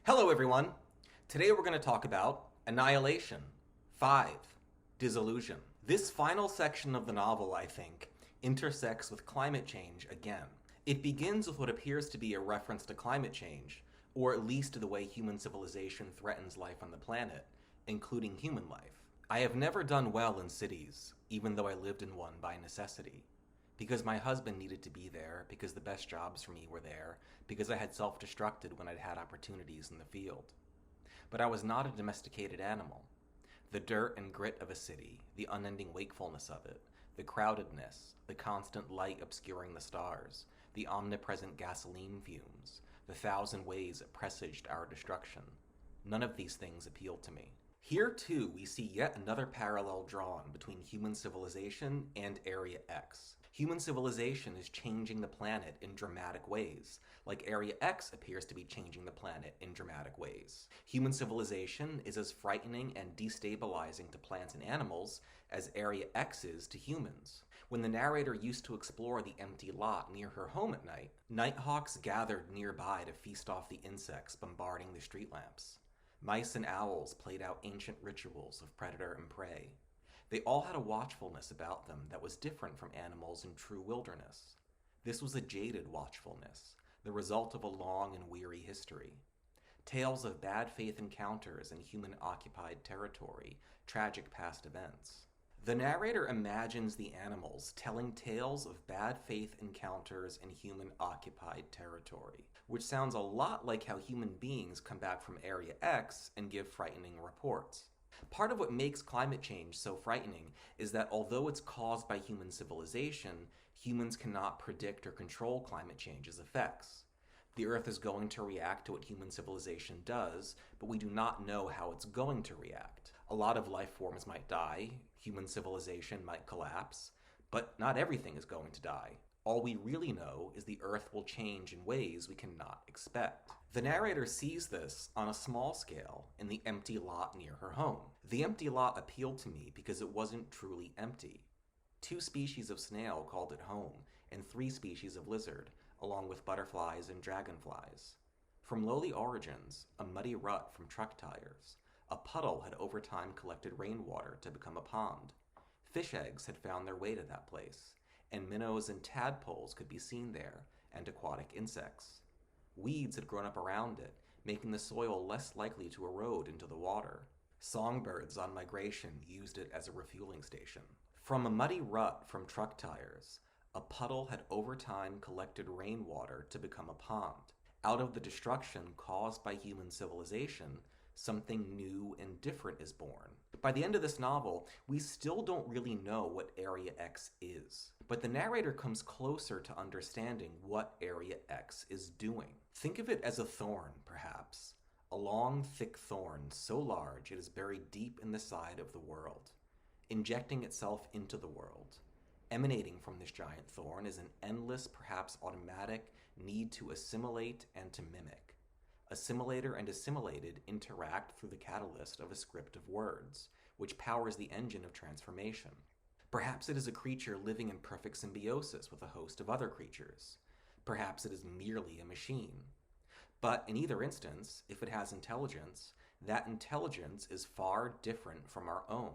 Hello, everyone. Today we're going to talk about Annihilation 5 Disillusion. This final section of the novel, I think, intersects with climate change again. It begins with what appears to be a reference to climate change, or at least to the way human civilization threatens life on the planet, including human life. I have never done well in cities, even though I lived in one by necessity. Because my husband needed to be there, because the best jobs for me were there, because I had self-destructed when I'd had opportunities in the field. But I was not a domesticated animal. The dirt and grit of a city, the unending wakefulness of it, the crowdedness, the constant light obscuring the stars, the omnipresent gasoline fumes, the thousand ways it presaged our destruction. None of these things appealed to me. Here, too, we see yet another parallel drawn between human civilization and Area X. Human civilization is changing the planet in dramatic ways, like Area X appears to be changing the planet in dramatic ways. Human civilization is as frightening and destabilizing to plants and animals as Area X is to humans. When the narrator used to explore the empty lot near her home at night, nighthawks gathered nearby to feast off the insects bombarding the street lamps. Mice and owls played out ancient rituals of predator and prey. They all had a watchfulness about them that was different from animals in true wilderness. This was a jaded watchfulness, the result of a long and weary history. Tales of bad faith encounters in human-occupied territory, tragic past events. The narrator imagines the animals telling tales of bad faith encounters in human-occupied territory, which sounds a lot like how human beings come back from Area X and give frightening reports. Part of what makes climate change so frightening is that although it's caused by human civilization, humans cannot predict or control climate change's effects. The Earth is going to react to what human civilization does, but we do not know how it's going to react. A lot of life forms might die, human civilization might collapse, but not everything is going to die. All we really know is the Earth will change in ways we cannot expect. The narrator sees this on a small scale in the empty lot near her home. The empty lot appealed to me because it wasn't truly empty. 2 species of snail called it home, and 3 species of lizard, along with butterflies and dragonflies. From lowly origins, a muddy rut from truck tires, a puddle had over time collected rainwater to become a pond. Fish eggs had found their way to that place, and minnows and tadpoles could be seen there, and aquatic insects. Weeds had grown up around it, making the soil less likely to erode into the water. Songbirds on migration used it as a refueling station. From a muddy rut from truck tires, a puddle had over time collected rainwater to become a pond. Out of the destruction caused by human civilization, something new and different is born. By the end of this novel, we still don't really know what Area X is, but the narrator comes closer to understanding what Area X is doing. Think of it as a thorn, perhaps. A long, thick thorn so large it is buried deep in the side of the world, injecting itself into the world. Emanating from this giant thorn is an endless, perhaps automatic, need to assimilate and to mimic. Assimilator and assimilated interact through the catalyst of a script of words, which powers the engine of transformation. Perhaps it is a creature living in perfect symbiosis with a host of other creatures. Perhaps it is merely a machine. But in either instance, if it has intelligence, that intelligence is far different from our own.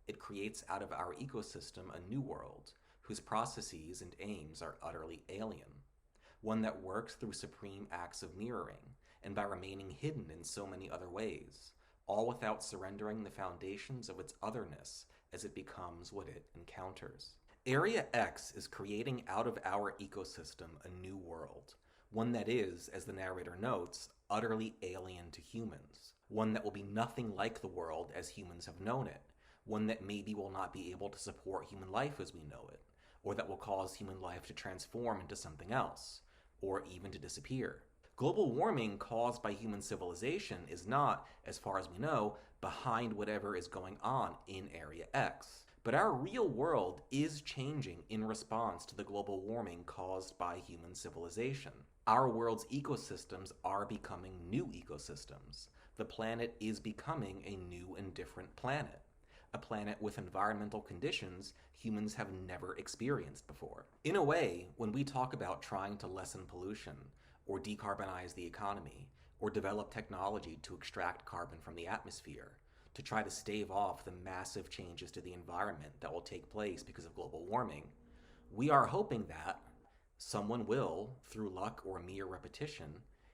It creates out of our ecosystem a new world, whose processes and aims are utterly alien. One that works through supreme acts of mirroring, and by remaining hidden in so many other ways, all without surrendering the foundations of its otherness as it becomes what it encounters. Area X is creating out of our ecosystem a new world, one that is, as the narrator notes, utterly alien to humans, one that will be nothing like the world as humans have known it, one that maybe will not be able to support human life as we know it, or that will cause human life to transform into something else, or even to disappear. Global warming caused by human civilization is not, as far as we know, behind whatever is going on in Area X. But our real world is changing in response to the global warming caused by human civilization. Our world's ecosystems are becoming new ecosystems. The planet is becoming a new and different planet. A planet with environmental conditions humans have never experienced before. In a way, when we talk about trying to lessen pollution, or decarbonize the economy, or develop technology to extract carbon from the atmosphere to try to stave off the massive changes to the environment that will take place because of global warming, we are hoping that someone will, through luck or mere repetition,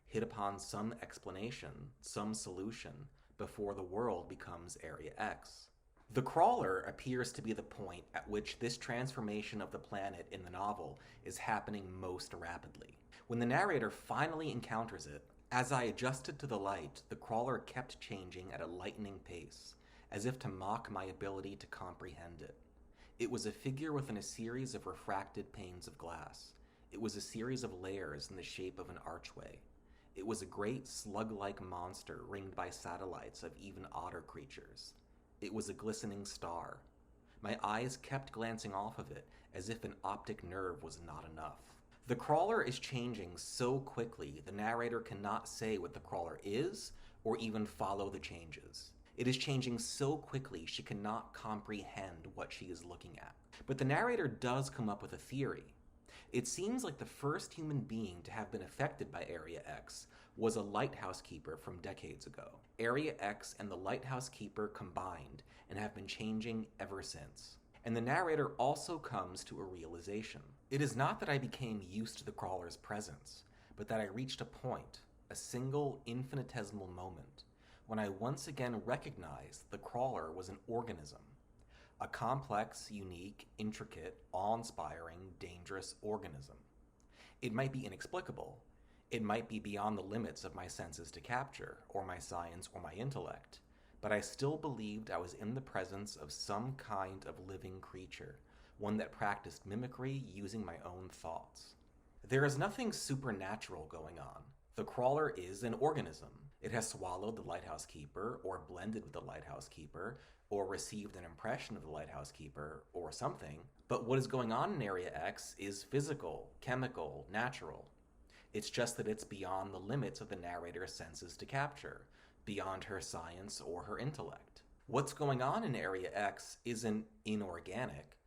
hit upon some explanation, some solution, before the world becomes Area X. The crawler appears to be the point at which this transformation of the planet in the novel is happening most rapidly. When the narrator finally encounters it, as I adjusted to the light, the crawler kept changing at a lightning pace, as if to mock my ability to comprehend it. It was a figure within a series of refracted panes of glass. It was a series of layers in the shape of an archway. It was a great slug-like monster ringed by satellites of even odder creatures. It was a glistening star. My eyes kept glancing off of it as if an optic nerve was not enough. The crawler is changing so quickly the narrator cannot say what the crawler is or even follow the changes. It is changing so quickly she cannot comprehend what she is looking at. But the narrator does come up with a theory. It seems like the first human being to have been affected by Area X was a lighthouse keeper from decades ago. Area X and the lighthouse keeper combined and have been changing ever since. And the narrator also comes to a realization. It is not that I became used to the crawler's presence, but that I reached a point, a single infinitesimal moment, when I once again recognized the crawler was an organism. A complex, unique, intricate, awe-inspiring, dangerous organism. It might be inexplicable. It might be beyond the limits of my senses to capture, or my science, or my intellect. But I still believed I was in the presence of some kind of living creature, one that practiced mimicry using my own thoughts. There is nothing supernatural going on. The crawler is an organism. It has swallowed the lighthouse keeper, or blended with the lighthouse keeper, or received an impression of the lighthouse keeper, or something. But what is going on in Area X is physical, chemical, natural. It's just that it's beyond the limits of the narrator's senses to capture, beyond her science or her intellect. What's going on in Area X isn't inorganic,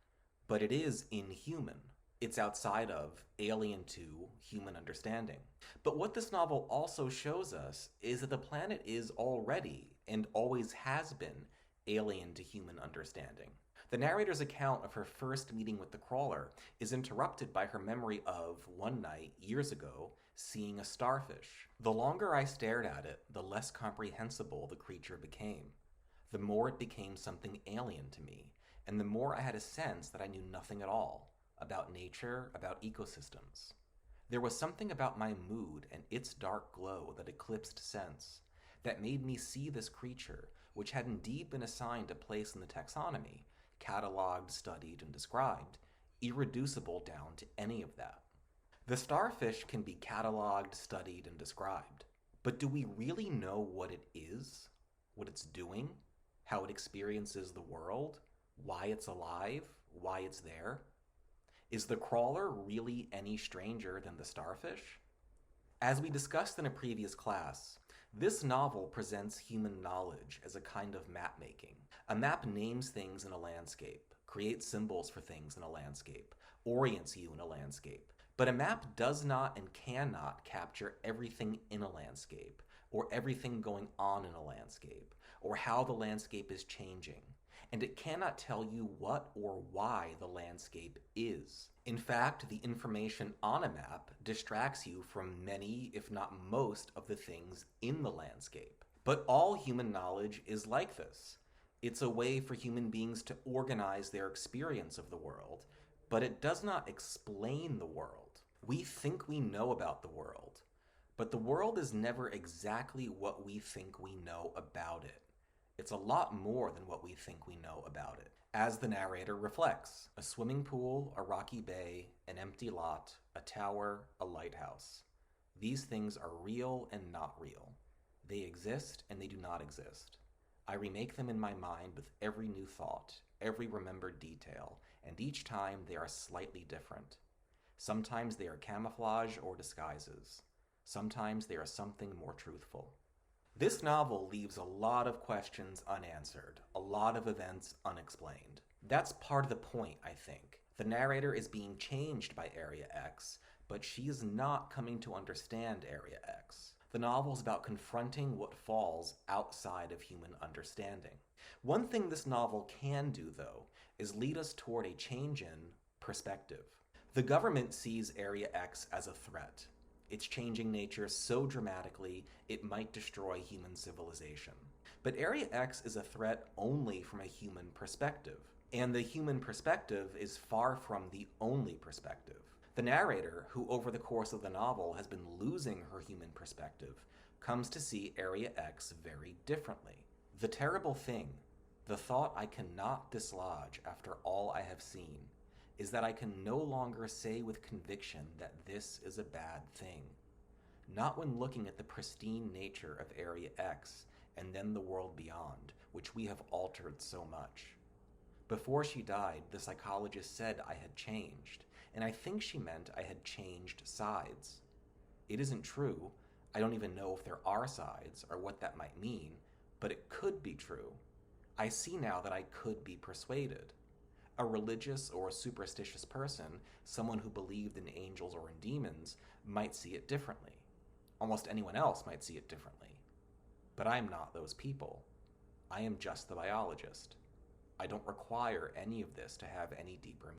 but it is inhuman. It's outside of, alien to, human understanding. But what this novel also shows us is that the planet is already, and always has been, alien to human understanding. The narrator's account of her first meeting with the crawler is interrupted by her memory of, one night, years ago, seeing a starfish. The longer I stared at it, the less comprehensible the creature became. The more it became something alien to me, and the more I had a sense that I knew nothing at all about nature, about ecosystems. There was something about my mood and its dark glow that eclipsed sense, that made me see this creature, which had indeed been assigned a place in the taxonomy, cataloged, studied, and described, irreducible down to any of that. The starfish can be cataloged, studied, and described, but do we really know what it is? What it's doing? How it experiences the world? Why it's alive? Why it's there? Is the crawler really any stranger than the starfish? As we discussed in a previous class, this novel presents human knowledge as a kind of map-making. A map names things in a landscape, creates symbols for things in a landscape, orients you in a landscape. But a map does not and cannot capture everything in a landscape, or everything going on in a landscape, or how the landscape is changing. And it cannot tell you what or why the landscape is. In fact, the information on a map distracts you from many, if not most, of the things in the landscape. But all human knowledge is like this. It's a way for human beings to organize their experience of the world, but it does not explain the world. We think we know about the world, but the world is never exactly what we think we know about it. It's a lot more than what we think we know about it. As the narrator reflects, a swimming pool, a rocky bay, an empty lot, a tower, a lighthouse. These things are real and not real. They exist and they do not exist. I remake them in my mind with every new thought, every remembered detail, and each time they are slightly different. Sometimes they are camouflage or disguises. Sometimes they are something more truthful. This novel leaves a lot of questions unanswered, a lot of events unexplained. That's part of the point, I think. The narrator is being changed by Area X, but she is not coming to understand Area X. The novel is about confronting what falls outside of human understanding. One thing this novel can do, though, is lead us toward a change in perspective. The government sees Area X as a threat. It's changing nature so dramatically it might destroy human civilization. But Area X is a threat only from a human perspective, and the human perspective is far from the only perspective. The narrator, who over the course of the novel has been losing her human perspective, comes to see Area X very differently. The terrible thing, the thought I cannot dislodge after all I have seen, is that I can no longer say with conviction that this is a bad thing. Not when looking at the pristine nature of Area X and then the world beyond, which we have altered so much. Before she died, the psychologist said I had changed, and I think she meant I had changed sides. It isn't true. I don't even know if there are sides or what that might mean, but it could be true. I see now that I could be persuaded. A religious or a superstitious person, someone who believed in angels or in demons, might see it differently. Almost anyone else might see it differently. But I'm not those people. I am just the biologist. I don't require any of this to have any deeper meaning.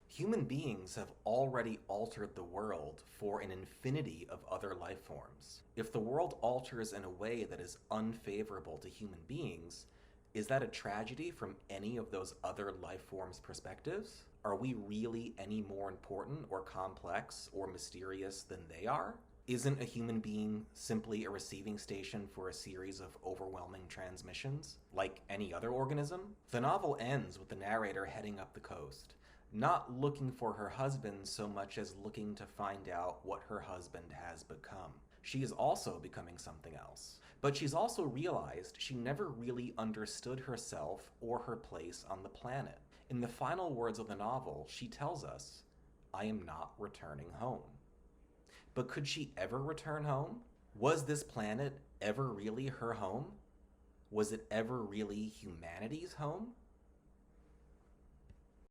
Human beings have already altered the world for an infinity of other life forms. If the world alters in a way that is unfavorable to human beings, is that a tragedy from any of those other life forms' perspectives? Are we really any more important or complex or mysterious than they are? Isn't a human being simply a receiving station for a series of overwhelming transmissions, like any other organism? The novel ends with the narrator heading up the coast, not looking for her husband so much as looking to find out what her husband has become. She is also becoming something else. But she's also realized she never really understood herself or her place on the planet. In the final words of the novel, she tells us, "I am not returning home." But could she ever return home? Was this planet ever really her home? Was it ever really humanity's home?